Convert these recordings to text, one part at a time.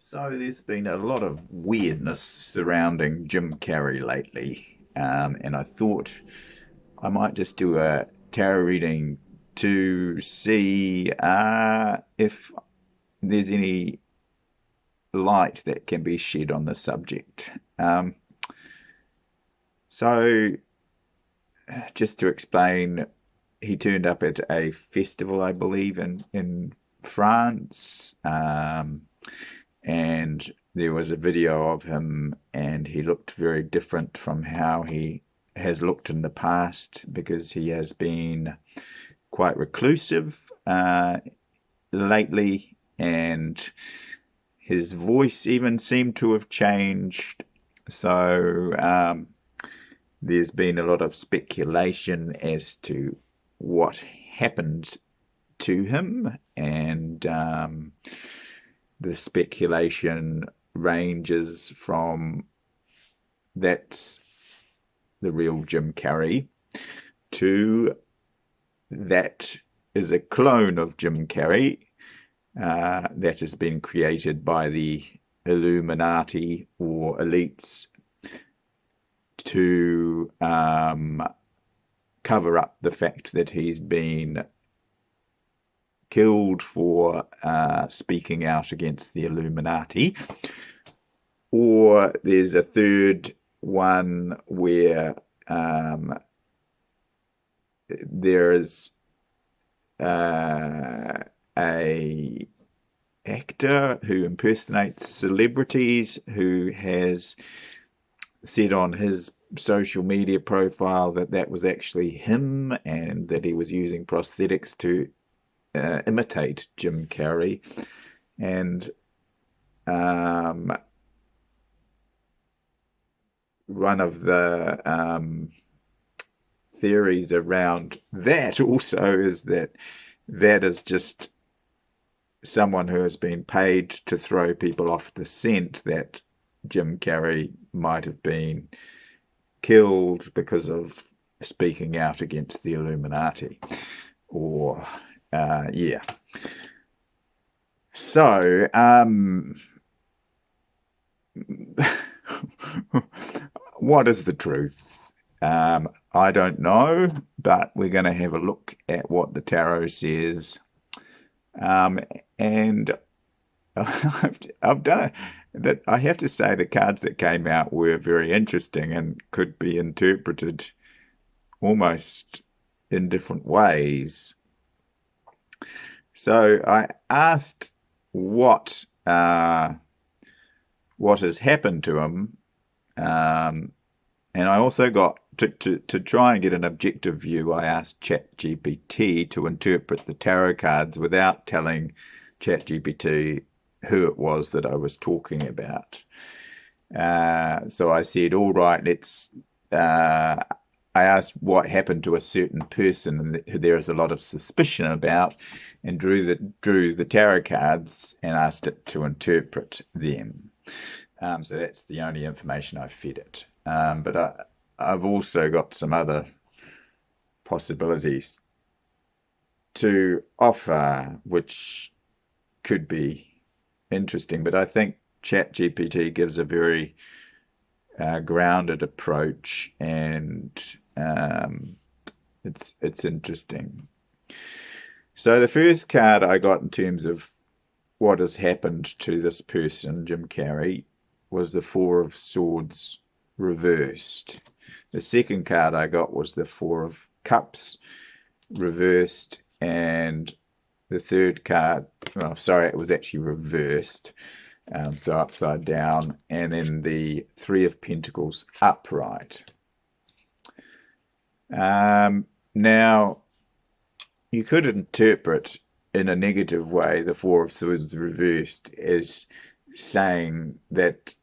So there's been a lot of weirdness surrounding Jim Carrey lately, and I thought I might just do a tarot reading to see if there's any light that can be shed on the subject. So, just to explain, he turned up at a festival, I believe, in France. And there was a video of him, and he looked very different from how he has looked in the past because he has been quite reclusive lately, and his voice even seemed to have changed. So there's been a lot of speculation as to what happened to him, and the speculation ranges from that's the real Jim Carrey to that is a clone of Jim Carrey that has been created by the illuminati or elites to cover up the fact that he's been killed for speaking out against the Illuminati. Or there's a third one where there's a actor who impersonates celebrities who has said on his social media profile that that was actually him and that he was using prosthetics to imitate Jim Carrey. And one of the theories around that also is that that is just someone who has been paid to throw people off the scent, that Jim Carrey might have been killed because of speaking out against the Illuminati. Or yeah. So, what is the truth? I don't know, but we're going to have a look at what the tarot says. And I've done it. That I have to say, the cards that came out were very interesting and could be interpreted almost in different ways. So I asked what has happened to him, and I also got to try and get an objective view. I asked ChatGPT to interpret the tarot cards without telling ChatGPT who it was that I was talking about. So I said, all right, let's. I asked what happened to a certain person who there is a lot of suspicion about, and drew the tarot cards and asked it to interpret them. So that's the only information I fed it. But I've also got some other possibilities to offer, which could be interesting. But I think ChatGPT gives a very grounded approach, and it's interesting. So the first card I got in terms of what has happened to this person, Jim Carrey, was the Four of Swords reversed. The second card I got was the Four of Cups reversed, and the third card, well, sorry, it was actually reversed, so upside down, and then the Three of Pentacles upright. Now, you could interpret in a negative way the Four of Swords reversed as saying that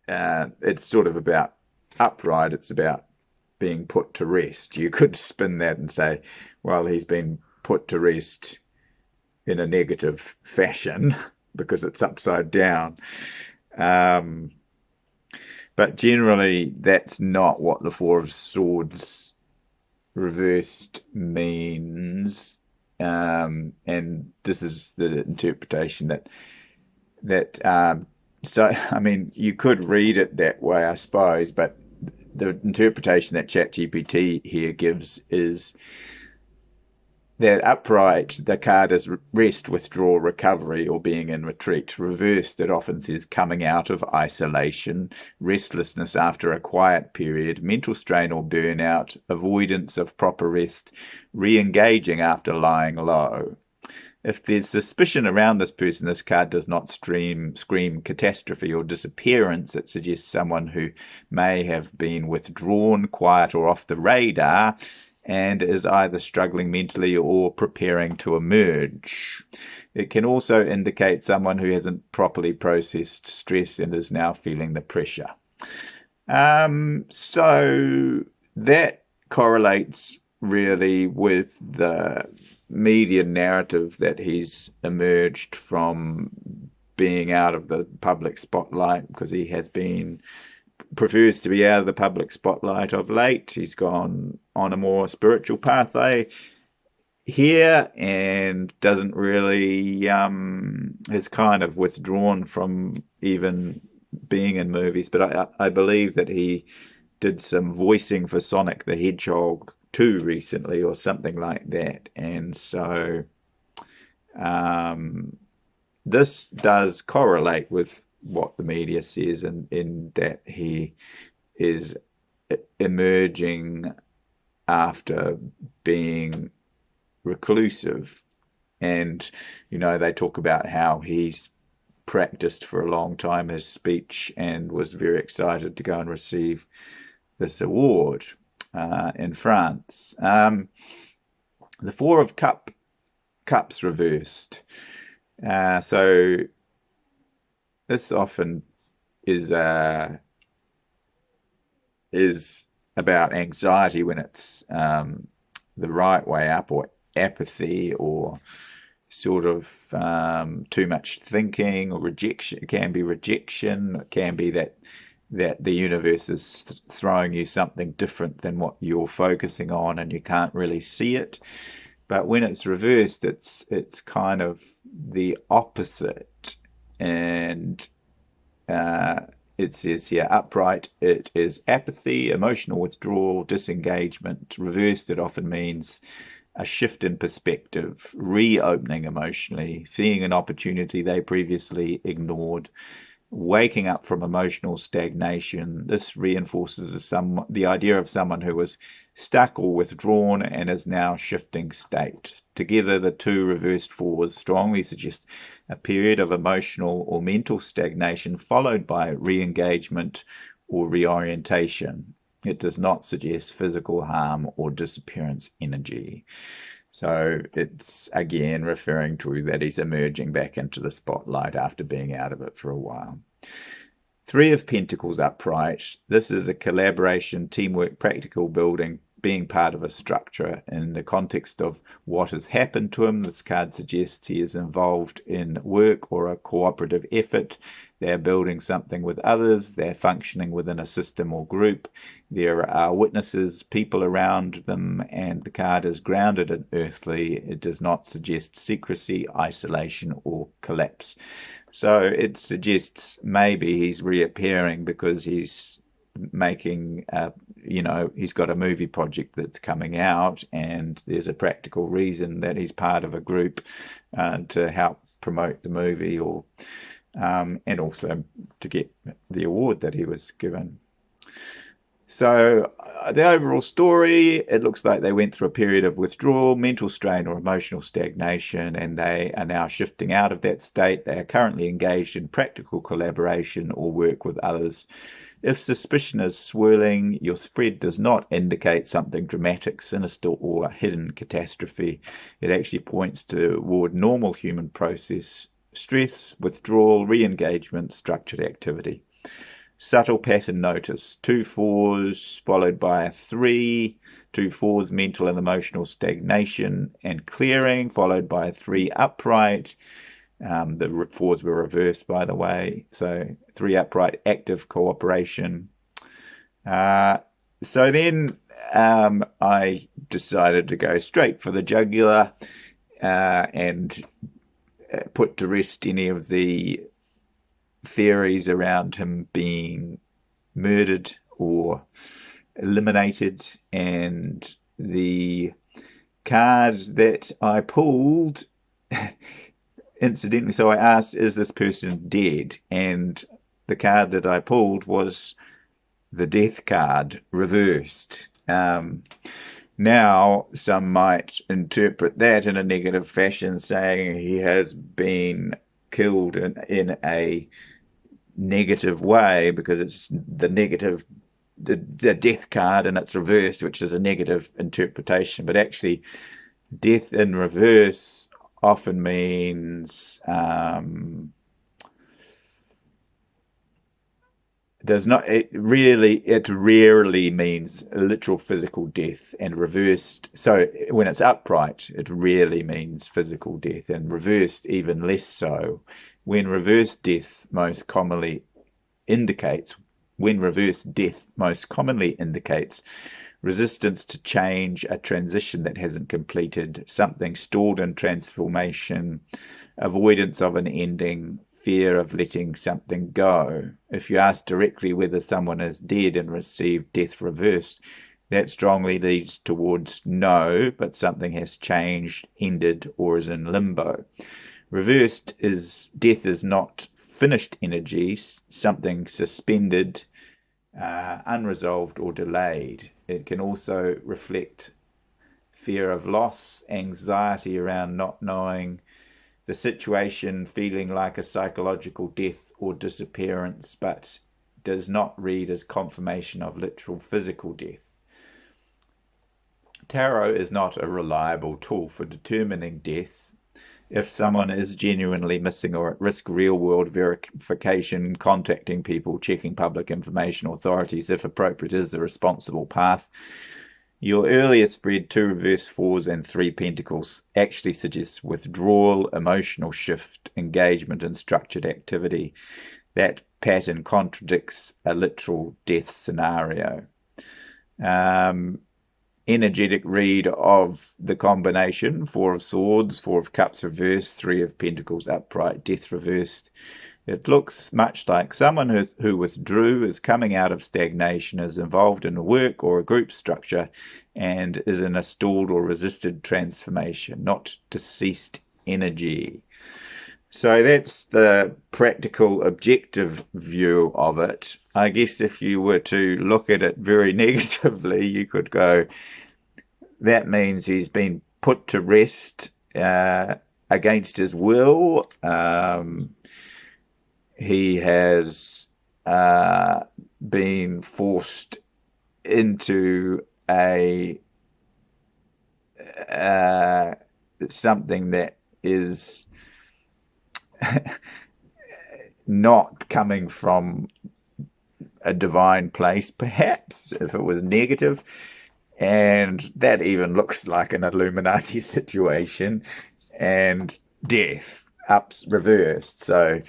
it's sort of about upright, it's about being put to rest. You could spin that and say, well, he's been put to rest in a negative fashion because it's upside down. But generally, that's not what the Four of Swords reversed means. And this is the interpretation that so I mean you could read it that way, I suppose, but the interpretation that ChatGPT here gives is that upright, the card is rest, withdrawal, recovery, or being in retreat. Reversed, it often says coming out of isolation, restlessness after a quiet period, mental strain or burnout, avoidance of proper rest, re-engaging after lying low. If there's suspicion around this person, this card does not scream catastrophe or disappearance. It suggests someone who may have been withdrawn, quiet, or off the radar, and is either struggling mentally or preparing to emerge. It can also indicate someone who hasn't properly processed stress and is now feeling the pressure. So that correlates really with the media narrative that he's emerged from being out of the public spotlight, because he prefers to be out of the public spotlight of late. He's gone on a more spiritual pathway here and doesn't really has kind of withdrawn from even being in movies. But I believe that he did some voicing for Sonic the Hedgehog 2 recently or something like that. And so this does correlate with what the media says, in that he is emerging after being reclusive. And, they talk about how he's practiced for a long time his speech and was very excited to go and receive this award in France. The Four of Cups reversed. So this often is about anxiety when it's the right way up, or apathy, or sort of too much thinking, or rejection. It can be rejection. It can be that the universe is throwing you something different than what you're focusing on, and you can't really see it. But when it's reversed, it's kind of the opposite. And it says here, upright, it is apathy, emotional withdrawal, disengagement. Reversed, it often means a shift in perspective, reopening emotionally, seeing an opportunity they previously ignored, waking up from emotional stagnation. This reinforces the idea of someone who was stuck or withdrawn and is now shifting state. Together, the two reversed fours strongly suggest a period of emotional or mental stagnation followed by re-engagement or reorientation. It does not suggest physical harm or disappearance energy. So it's again referring to that he's emerging back into the spotlight after being out of it for a while. Three of Pentacles upright. This is a collaboration, teamwork, practical building, being part of a structure. In the context of what has happened to him, this card suggests he is involved in work or a cooperative effort. They're building something with others. They're functioning within a system or group. There are witnesses, people around them, and the card is grounded and earthly. It does not suggest secrecy, isolation, or collapse. So it suggests maybe he's reappearing because he's making he's got a movie project that's coming out, and there's a practical reason that he's part of a group to help promote the movie, or and also to get the award that he was given. So the overall story, it looks like they went through a period of withdrawal, mental strain, or emotional stagnation, and they are now shifting out of that state. They are currently engaged in practical collaboration or work with others. If suspicion is swirling, your spread does not indicate something dramatic, sinister, or a hidden catastrophe. It actually points toward normal human process: stress, withdrawal, re-engagement, structured activity. Subtle pattern notice: 2 4s followed by a 3, 2 4s, mental and emotional stagnation and clearing, followed by a 3 upright. The 4s were reversed, by the way. So 3 upright, active cooperation. So then I decided to go straight for the jugular and put to rest any of the theories around him being murdered or eliminated. And the card that I pulled, incidentally, so I asked, is this person dead? And the card that I pulled was the death card reversed. Now, some might interpret that in a negative fashion, saying he has been killed in a negative way because it's the negative, the death card, and it's reversed, which is a negative interpretation. But actually, death in reverse often means it rarely means literal physical death, and reversed, so when it's upright it rarely means physical death, and reversed even less so. When reversed death most commonly indicates resistance to change, a transition that hasn't completed, something stalled in transformation, avoidance of an ending, fear of letting something go. If you ask directly whether someone is dead and received death reversed, that strongly leads towards no, but something has changed, ended, or is in limbo. Reversed is death is not finished energy, something suspended, unresolved, or delayed. It can also reflect fear of loss, anxiety around not knowing the situation, feeling like a psychological death or disappearance, but does not read as confirmation of literal physical death. Tarot is not a reliable tool for determining death. If someone is genuinely missing or at risk, real-world verification, contacting people, checking public information authorities, if appropriate, is the responsible path. Your earlier spread, 2 reverse 4s and 3 pentacles, actually suggests withdrawal, emotional shift, engagement in structured activity. That pattern contradicts a literal death scenario. Energetic read of the combination: 4 of Swords, 4 of Cups reversed, 3 of Pentacles upright, Death reversed. It looks much like someone who withdrew, is coming out of stagnation, is involved in a work or a group structure, and is in a stalled or resisted transformation, not deceased energy. So that's the practical, objective view of it. I guess if you were to look at it very negatively, you could go, that means he's been put to rest against his will. He has been forced into a something that is not coming from a divine place, perhaps, if it was negative. And that even looks like an Illuminati situation. And death, ups reversed. So,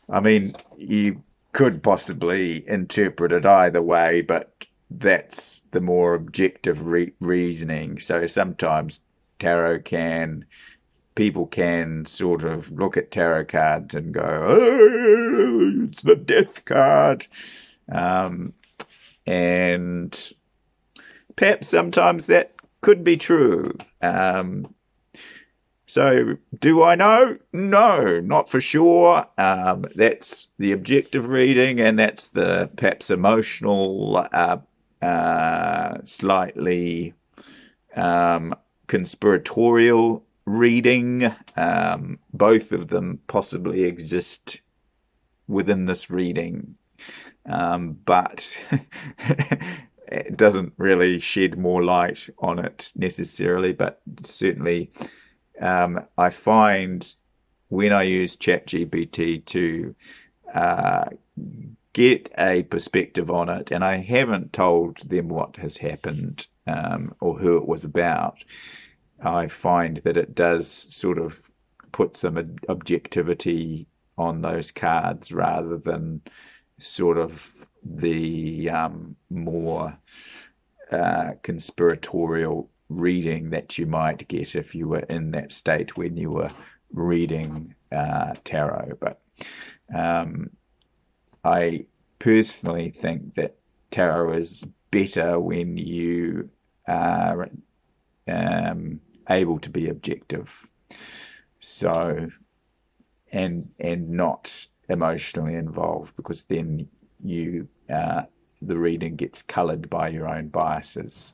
I mean, you could possibly interpret it either way, but that's the more objective reasoning. So sometimes people can sort of look at tarot cards and go, oh, it's the death card. And perhaps sometimes that could be true. So do I know? No, not for sure. That's the objective reading, and that's the perhaps emotional, slightly conspiratorial reading. Both of them possibly exist within this reading, but it doesn't really shed more light on it necessarily. But certainly I find when I use ChatGPT to get a perspective on it, and I haven't told them what has happened or who it was about, I find that it does sort of put some objectivity on those cards rather than sort of the more conspiratorial reading that you might get if you were in that state when you were reading tarot. But I personally think that tarot is better when you are able to be objective, so and not emotionally involved, because then you the reading gets coloured by your own biases.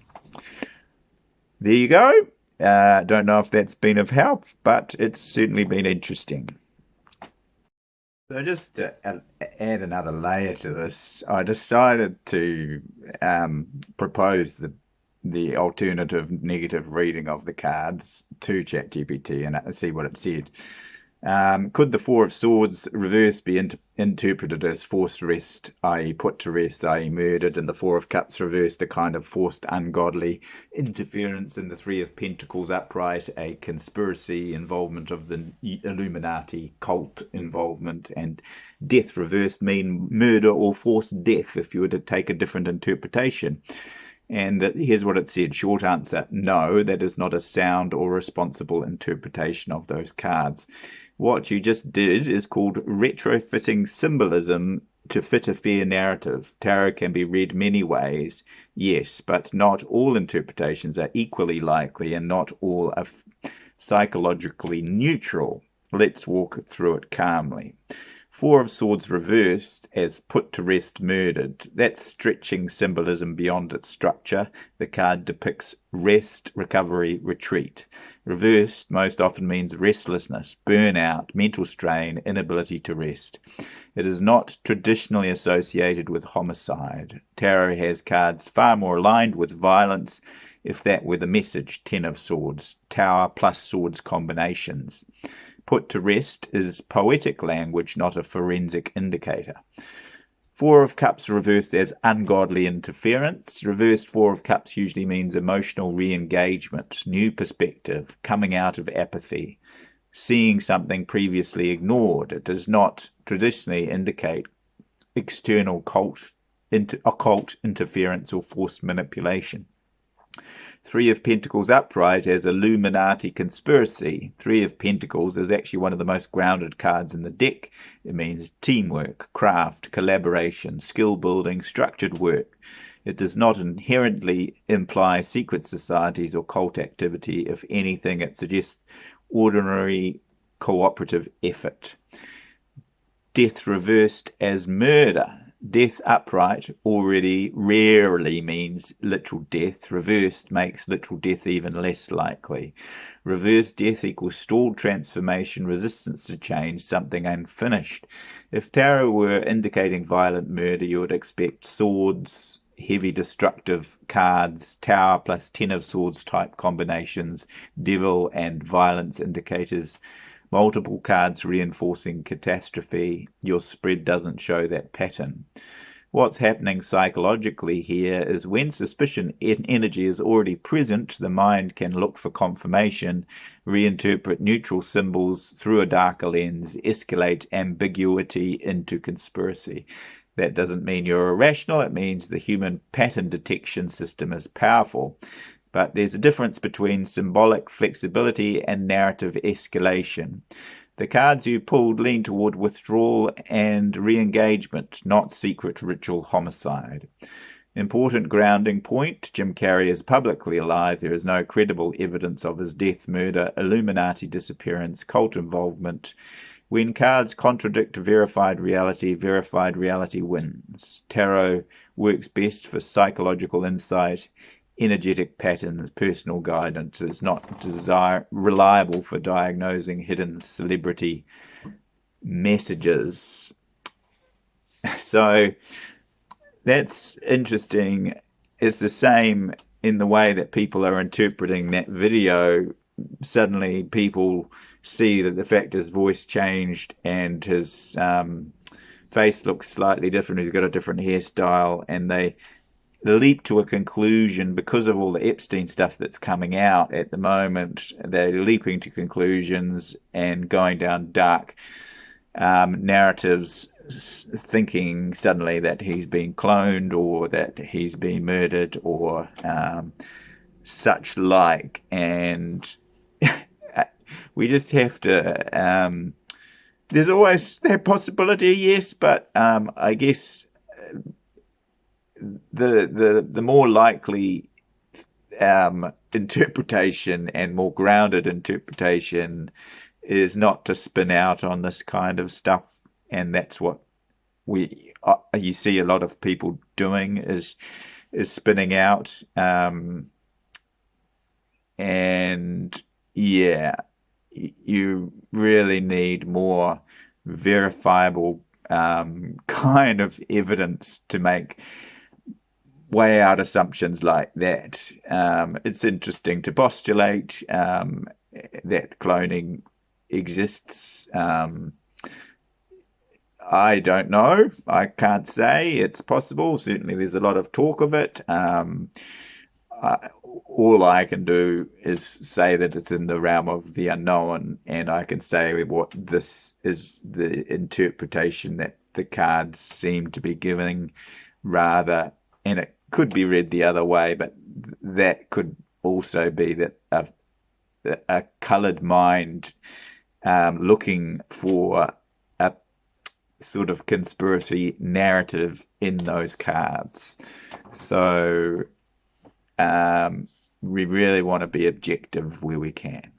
There you go. Don't know if that's been of help, but it's certainly been interesting. So just to add another layer to this, I decided to propose the alternative negative reading of the cards to ChatGPT and see what it said. Could the Four of Swords reverse be interpreted as forced rest, i.e. put to rest, i.e. murdered, and the Four of Cups reversed a kind of forced ungodly interference, in the Three of Pentacles upright a conspiracy, involvement of the illuminati, cult involvement, and death reversed mean murder or forced death if you were to take a different interpretation? And here's what it said. Short answer, no, that is not a sound or responsible interpretation of those cards. What you just did is called retrofitting symbolism to fit a fair narrative. Tarot can be read many ways, yes, but not all interpretations are equally likely, and not all are psychologically neutral. Let's walk through it calmly. Four of Swords reversed as put to rest, murdered. That's stretching symbolism beyond its structure. The card depicts rest, recovery, retreat. Reversed most often means restlessness, burnout, mental strain, inability to rest. It is not traditionally associated with homicide. Tarot has cards far more aligned with violence, if that were the message. Ten of Swords, Tower plus Swords combinations. Put to rest is poetic language, not a forensic indicator. Four of Cups reversed as ungodly interference. Reversed Four of Cups usually means emotional re-engagement, new perspective, coming out of apathy, seeing something previously ignored. It does not traditionally indicate external occult interference or forced manipulation. Three of Pentacles upright as illuminati conspiracy. Three of Pentacles is actually one of the most grounded cards in the deck. It means teamwork, craft, collaboration, skill building, structured work. It does not inherently imply secret societies or cult activity. If anything, it suggests ordinary cooperative effort. Death reversed as murder. Death upright already rarely means literal death. Reversed makes literal death even less likely. Reversed death equals stalled transformation, resistance to change, something unfinished. If tarot were indicating violent murder, you would expect swords, heavy destructive cards, Tower plus Ten of Swords type combinations, devil and violence indicators. Multiple cards reinforcing catastrophe. Your spread doesn't show that pattern. What's happening psychologically here is when suspicion energy is already present, the mind can look for confirmation, reinterpret neutral symbols through a darker lens, escalate ambiguity into conspiracy. That doesn't mean you're irrational. It means the human pattern detection system is powerful. But there's a difference between symbolic flexibility and narrative escalation. The cards you pulled lean toward withdrawal and re-engagement, not secret ritual homicide. Important grounding point, Jim Carrey is publicly alive. There is no credible evidence of his death, murder, illuminati disappearance, cult involvement. When cards contradict verified reality wins. Tarot works best for psychological insight, energetic patterns, personal guidance. Is not reliable for diagnosing hidden celebrity messages. So that's interesting. It's the same in the way that people are interpreting that video. Suddenly people see that the fact his voice changed and his face looks slightly different, he's got a different hairstyle, and they leap to a conclusion because of all the Epstein stuff that's coming out at the moment. They're leaping to conclusions and going down dark narratives, thinking suddenly that he's been cloned or that he's been murdered or such like, and we just have to. There's always that possibility, yes, but I guess the more likely interpretation and more grounded interpretation is not to spin out on this kind of stuff, and that's what we you see a lot of people doing is spinning out, and yeah, you really need more verifiable kind of evidence to make way out assumptions like that. It's interesting to postulate that cloning exists. I don't know. I can't say. It's possible. Certainly, there's a lot of talk of it. All I can do is say that it's in the realm of the unknown, and I can say what this is the interpretation that the cards seem to be giving, rather, and it could be read the other way, but that could also be that a coloured mind looking for a sort of conspiracy narrative in those cards. So we really want to be objective where we can.